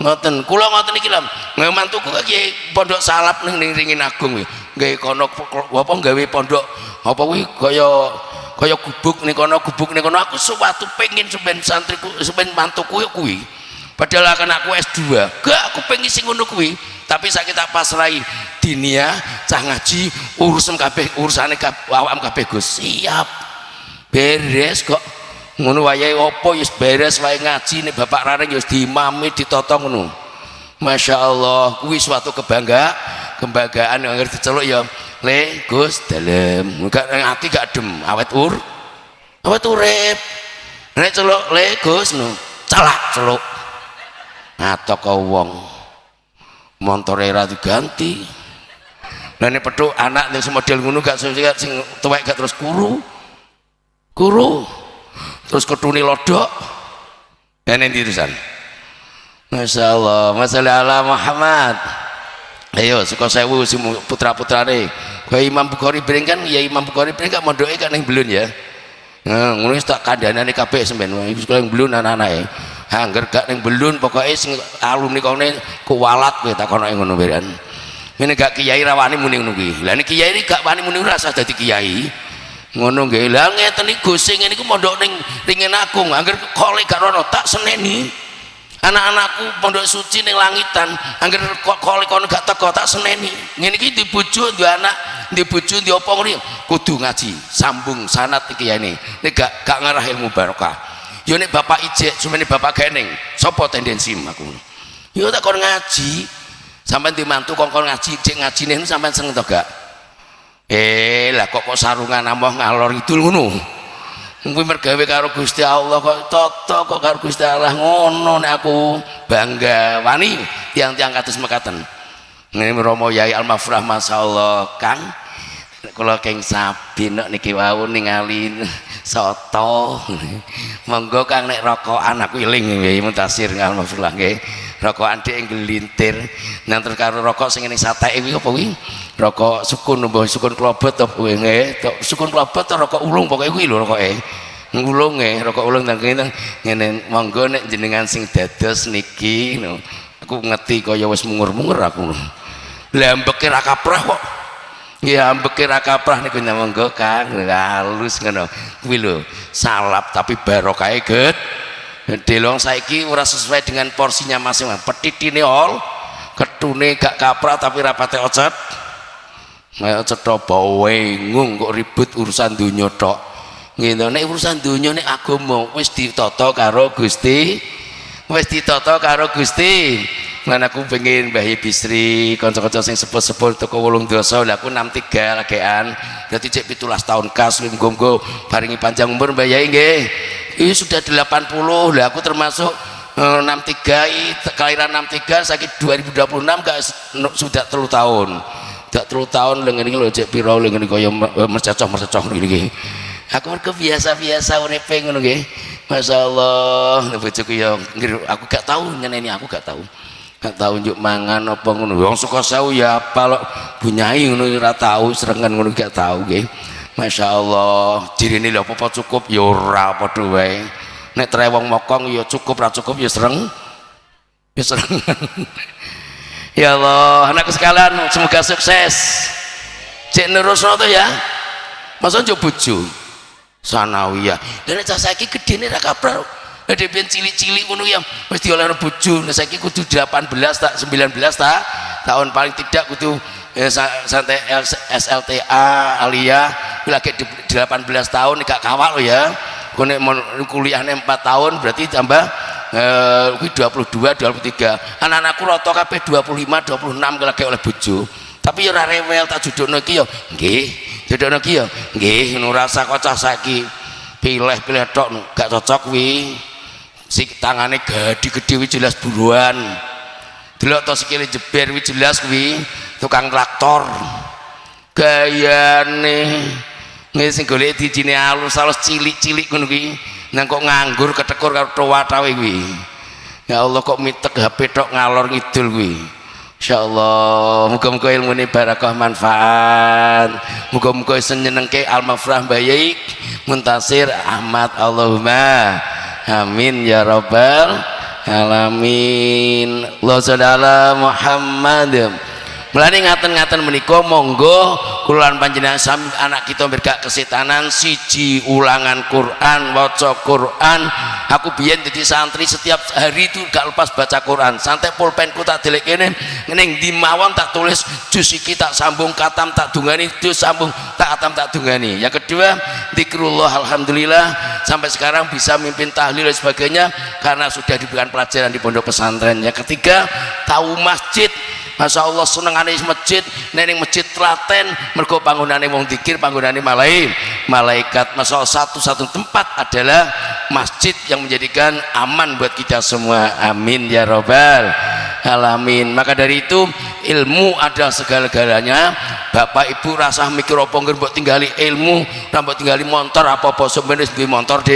Ngoten. Kula ngoten iki lho. Mantuku iki pondok salaf ning Ringin Agung kuwi. Nggih kono apa gawe pondok apa kuwi kaya gubuk ning kono aku suwatu pengin sampean santriku sampean mantuku kuwi. Padahal akan aku S2. Gak aku pengen sing ngono kuwi. Tapi saiki tak pasrahi dinia cah ngaji urusane awakam kabeh Gus. Siap. Beres kok. Ngono wayahe apa wis beres wae ngaji nek Bapak Raring ya wis diimami ditata ngono. Masya Allah kuwi suatu kebanggaan yang harus diceluk ya le Gus dalem gak ati gak dem awet urip nek celuk le Gus no celak celuk ngatok kau wong montore ra diganti lah nek pedhuk anak sing model ngono gak sing tuwek gak terus kuru terus ketuni lodok dan yang ditulisan Masya Allah masalah ala Muhammad ayo suka sewu si putra-putrane kaya Imam Bukhari bareng kan ya Imam Bukhari bareng gak mondoke kan yang belum ya ngono tak kandhanane kabeh sampean iku yang belum anak-anake angger gak ning belun pokoke sing alumni kene kuwalat kowe takonoke ngono beran ngene gak kiai rawani muni ngono kuwi lha nek kiai iki gak wani muni ora usah dadi kiai ngono nggih lha ngeten iki Gus sing ngene iku mondok ning ringin agung angger kole gak ono tak seneni anak-anakku pondok suci ning langitan angger kole kono gak teko tak seneni ngene iki di bojo duwe anak di bojo di apa ngono kudu ngaji sambung sanad iki ya nek gak ngarah ilmu barokah yo nek bapak ijek cuma nek bapak geneng sapa tendensi aku yo tak kon ngaji sampean dimantu kon ngaji cek ngajine sampean seneng to gak lah kok sarungan amoh ngalor idul ngono kuwi mergawe karo Gusti Allah kok toto kok karo Gusti Allah ngono nek aku bangga wani tiang-tiang kados mekaten ngene Romo Yai Al-Mafrah masyaallah Kang kula keng sabi nek niki wau ningali soto monggo Kang nek rokokan aku eling nggih Muntasir Al-Mafrah nggih rokokan dhek nggelintir nang terus karo rokok sing ngene sateke kuwi apa kuwi rokok sukun mbah sukun klobot to kuwi nggih sukun klobot to rokok ulung pokoke kuwi lho rokoke ulung nggih rokok ulung nang kene ngene monggo nek jenengan sing dados niki no aku ngerti kaya wis mungur-mungur aku lha mbeke ra kaprah kok ya mbeke ra kaprah niku monggo Kang halus ngono kuwi lho salap tapi barokahe gede long saiki ora sesuai dengan porsinya masing-masing petitine ol ketune gak kaprah tapi rapate ocet kaya cetha bawengung kok ribut urusan dunya tok ngene nek urusan dunya nek agama wis ditata karo Gusti lan aku pengen Mbah Bisri kanca-kanca sing sepuh-sepuh teko 8 dosa lha aku 63 lagean dadi cek 17 tahun kas monggo paringi panjang umur Mbah Yai nggih ini sudah 80 lah aku termasuk 63 kelahiran 63 sakit 2026 gak sudah 3 tahun gak 3 tahun lengan ini lho cek piro lengan ini kaya mercocok ini aku biasa-biasa uripe ngono nggih masyaallah bojoku ya aku gak tahu nyeneni aku gak tahu njuk mangan apa ngono wong suka sewu ya apa lho bunyai ngono ora tahu serengan ngono gak tahu nggih masyaallah dirine lho apa cukup ya ora padha wae nek trewong mokong ya cukup ra cukup ya sereng ya Allah anakku sekalian semoga sukses cek nerusno to ya masa njuk bojo sanawiyah dan cah saiki gedene ra kaprah ada pian cilik-cilik ngono ya mesti oleh bojo nah saiki kudu 18 tak 19 tak tahun paling tidak kudu santai SLTA Alia lagi 18 tahun gak kawak lo ya kone kuliahnya 4 tahun berarti tambah 22 23 anak-anakku rata kabeh 25 26 lagi oleh bojo tapi ya ora rewel tak jodohno iki ya nggih jodohno iki ya nggih ngono rasa kocah saiki pilih-pilih tok gak cocok kuwi sik tangane gede-gede kuwi jelas buruan delok to sikile jeber kuwi jelas kuwi tukang traktor gayane nggih sing golek dijine alus-alus cilik-cilik ngono kuwi nang kok nganggur ketekur karo tuwa-tawe kuwi ya Allah kok mitek HP tok ngalor ngidul kuwi insyaallah muga-muga ilmune barakah manfaat muga-muga senyenengke Al-Mafrah Mbah Yai Muntasir Ahmad Allahumma amin ya rabbal alamin Allahumma sholli ala Muhammad Mulane ngaten-ngaten menika monggo kula lan panjenengan sami anak kita bergak kesetanan siji ulangan Quran, waca Quran. Aku biyen dadi santri setiap hari itu gak lepas baca Quran. Santai pulpenku tak delek kene ning ndi mawon tak tulis juz iki tak sambung katam tak dungani juz sambung tak katam tak dungani. Yang kedua zikrullah alhamdulillah sampai sekarang bisa mimpin tahlil dan sebagainya karena sudah diberikan pelajaran di pondok pesantren. Yang ketiga tahu masjid Masya Allah senengane masjid, ning masjid telaten mergo panggonane wong zikir, panggonane malaikat. Masya Allah satu-satu tempat adalah masjid yang menjadikan aman buat kita semua. Amin ya robbal alamin. Maka dari itu ilmu adalah segala-galanya. Bapak ibu rasa mikir apa nggih mbok tinggali ilmu, mbok tinggali motor apa-apa sebenarnya duwe motor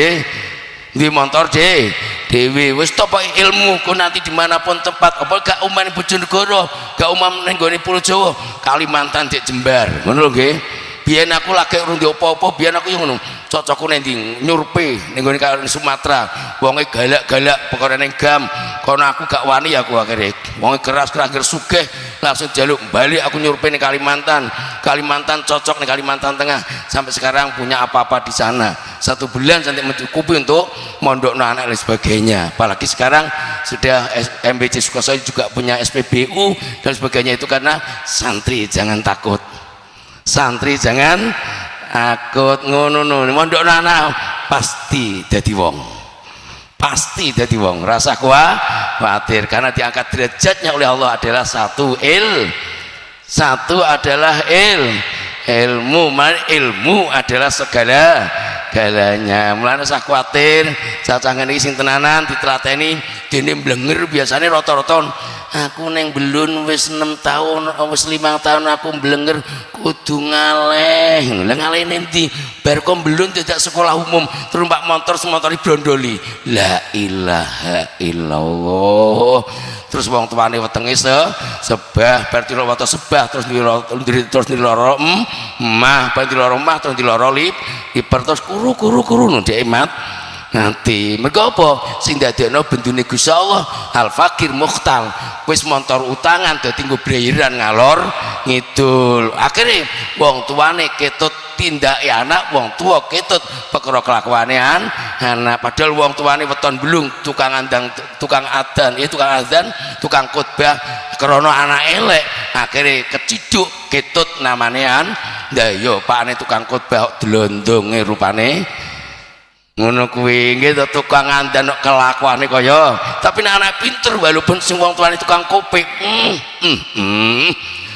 dewe wis topo ilmu ku nanti dimanapun tempat. Apa gak umane Bojonegoro, gak umam ning gone Pulau Jawa, Kalimantan, Dek Jembar, ngono lho nggih. Biyen aku lagi urung di apa-apa, biyen aku yo ngono. Cocokku ning ndi nyurpe ning gone Sumatera. Wonge galak-galak perkara ning Gam. Kono aku gak wani aku akhire. Wonge keras-keras sugih langsung jaluk balik aku nyurpe ning Kalimantan. Kalimantan cocok ning Kalimantan Tengah. Sampai sekarang punya apa-apa di sana. 1 bulan sampai mencukupi untuk mondok anak dan sebagainya. Apalagi sekarang sudah MBC Sukosojo juga punya SPBU dan sebagainya. Itu karena santri jangan takut. Santri jangan takut ngono mondok anak pasti dadi wong. Pasti dadi wong, rasa khawatir karena diangkat derajatnya oleh Allah adalah satu adalah ilmu. Ilmu adalah segalanya. Mulane sak kuwatir cacangan iki sing tenanan ditelateni dene blenger biasane rata-rata aku neng belun wis 6 tahun wis 5 tahun aku blenger kudu ngaleh. Lah ngaleh nanti bar kom belun tidak sekolah umum terumpak motor semotori brondoli. La ilaha illallah. Terus wong tuane wetenge sebah bar tilawata sebah terus diloro emah bar diloro emah terus diloro lip terus kuru ndek emat nanti mergo apa sing dadekno bendune Gusti Allah al fakir mukhtal wis montor utangan dadi nggo brayeran ngalor ngidul. Akhire wong tuane ketut tindake anak, wong tua ketut perkara kelakuane anak. Padahal wong tuane weton belung tukang adzan, tukang khotbah krana anak elek. Akhire keciduk ketut namane lha yo pakane tukang khotbah dlondonge rupane ngono kuwi nggih to tukang adzan kelakuane kaya tapi nek anak pinter walaupun sing wong tuane tukang kopek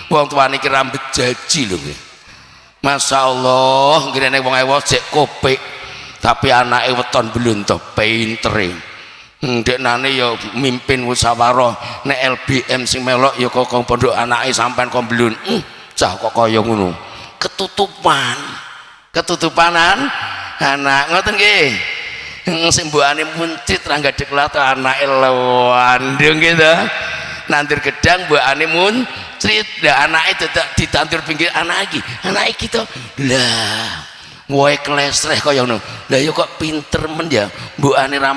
wong tuane ki rambut jaji lho nggih. Masya Allah ngene wong ewo jek kopek tapi anake weton belum to pintere ndeknane ya mimpin musyawarah nek LBM sing melok ya kok pondok anake sampean kok belum cah kok kaya ngono ketutupanan anak ngoten nggih sing mbokane muncit ra gadhek lato anake lewandung gitu nantir gedang mbokane muncit lah anake ditantur pinggir anak iki to lah wae klesreh kaya ngono lah ya kok pinter men ya mbokane ra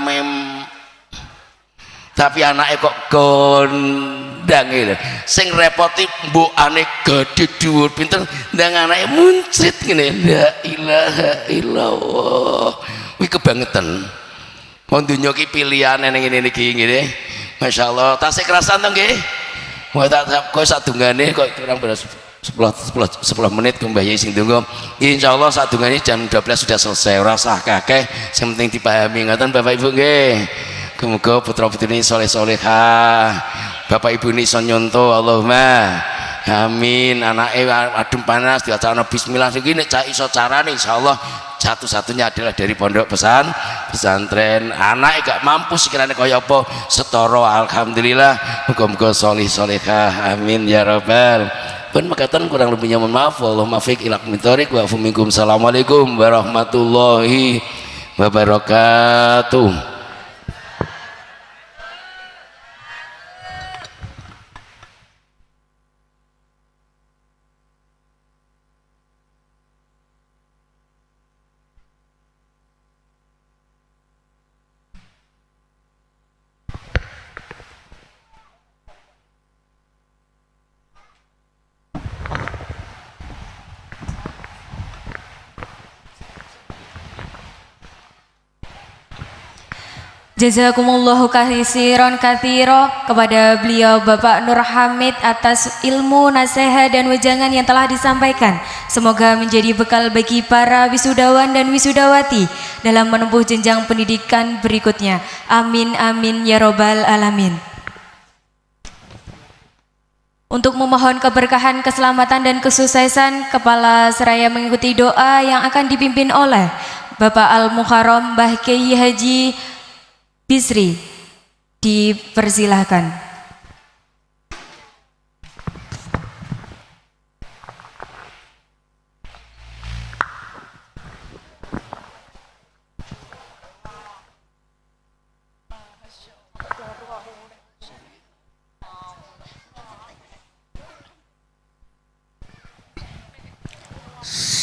tapi anake kok kondang gitu sing repoti mbokane gede dhuwur pinter ndang anake muncit ngene la ilaha illallah kuwi kebangetan wong donya ki pilihane ning ngene iki ngene masyaallah tasih kerasan to nggih wae tak kok sadungane kok kurang beras 10 menit kembali sing tunggu insyaallah sadungane jam 12 sudah selesai ora usah kakeh sing penting dipahami ngoten Bapak Ibu nggih. Semoga putra putri soleh-solehah, bapak ibu ini iso nyontoh, Allahumma amin. Anake adem panas diwacana bismillah iki nek cah iso carane insyaallah satu-satunya adalah dari pondok pesantren. Anake gak mampu sekiranya kaya apa setara alhamdulillah muga-muga soleh-solehah amin ya rabbal. Pun makatan kurang lebihnya mohon maaf. Allahumma fiq ila mintorik wa fuminkum. Assalamualaikum warahmatullahi wabarakatuh. Jazakumullahu khairan katsiro kepada beliau Bapak Nur Hamid atas ilmu, nasihat dan wejangan yang telah disampaikan. Semoga menjadi bekal bagi para wisudawan dan wisudawati dalam menempuh jenjang pendidikan berikutnya. Amin amin ya robbal alamin. Untuk memohon keberkahan, keselamatan, dan kesuksesan, Kepala Seraya mengikuti doa yang akan dipimpin oleh Bapak Al-Mukarram Mbah Kiai Haji Bisri. Dipersilahkan.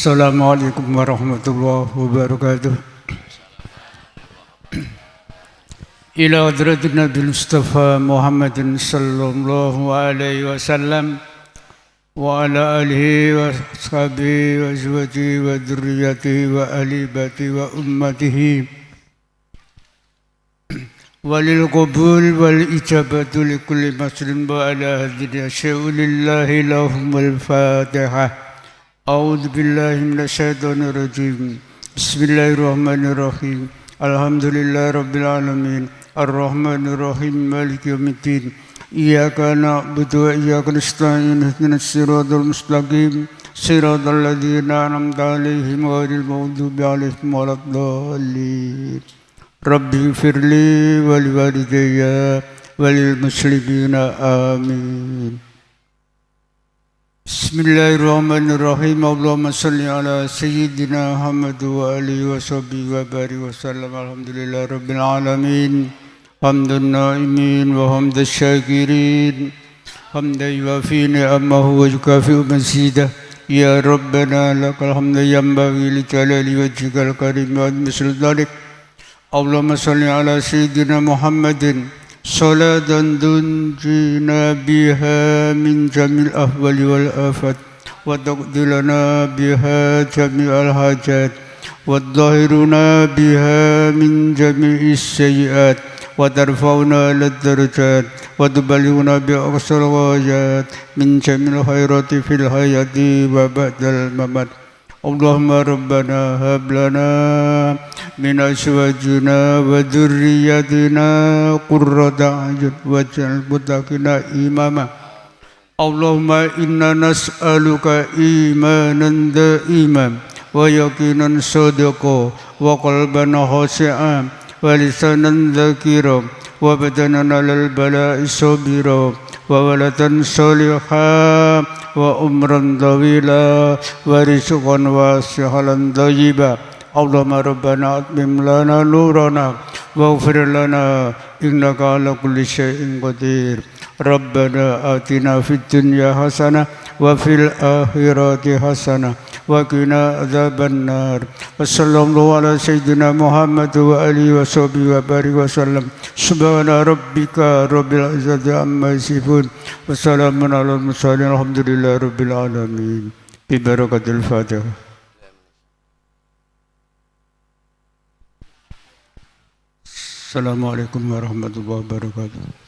Assalamualaikum warahmatullahi wabarakatuh. Ila hadratin Nabi Mustafa Muhammadin sallallahu alaihi wasallam wa ala alihi wa ashabihi wa azwajihi wa dzurriyyatihi wa ahli baiti wa ummatihi walil qabul wal ijabatu li kulli muslim wa ala hadhihi syai'u lillahi lahumul fatihah. A'udzu billahi minasyaitonir rajim. Bismillahirrahmanirrahim. Alhamdulillahi rabbil alamin. Arrahmanir rahim. Maliki yaumiddin. Iyyaka na'budu wa iyyaka nasta'in. Ihdinas siratal mustaqim. Siratal ladzina an'amta 'alaihim ghairil maghdubi 'alaihim waladdallin. Rabbi ighfirli wa liwalidayya wa lil muslimina amin. Bismillahirrahmanirrahim. Allahumma salli ala sayyidina Muhammad wa alihi wa sahbihi wa barik wa sallam. Alhamdulillahi rabbil alamin. Hamdan na'imin wa hamdan syakirin. Hamdan yuafi ni'amahu wa yukafi'u mazidah. Ya Rabbana lakal hamdu yanbaghi li jalali wajhikal karim wa misl dhalik. Allahumma salli ala sayyidina Muhammadin salatan tunjina biha min jamil ahwali wal afat wa taqdilana biha jami'al hajat wa dhahiruna biha min jami'is sayyiat wa tarfa'una lad darajat wa tuballighuna bi aqsal ghayat min jamil khairati fil hayati wa ba'dal mamat. Allahumma rabbana hab lana min azwajina wa dhurriyyatina qurrata a'yun waj'al muttaqina imama. Allahumma inna nas'aluka imanan da'iman wa yaqinan sadiqan wa qalban khashi'an wa lisanan dhakiran wa badanan 'alal bala'i sabiran wa waladan salihah wa umran tawila wa rizqan wasi'an thayyiban. Allahumma rabbana atmim lana nurana waghfir lana innaka ala kulli syai'in qadir. Rabbana atina fid dunya hasanah wa fil akhirati hasanah wa qina adzabannar. Wassallallahu ala sayyidina Muhammad wa alihi wa sahbihi wa barik wa sallam. Subhana rabbika rabbil izzati amma yasifun wa salamun alal mursalin alhamdulillahi rabbil alamin. Bi barakatil Fatihah. Assalamualaikum warahmatullahi wabarakatuh.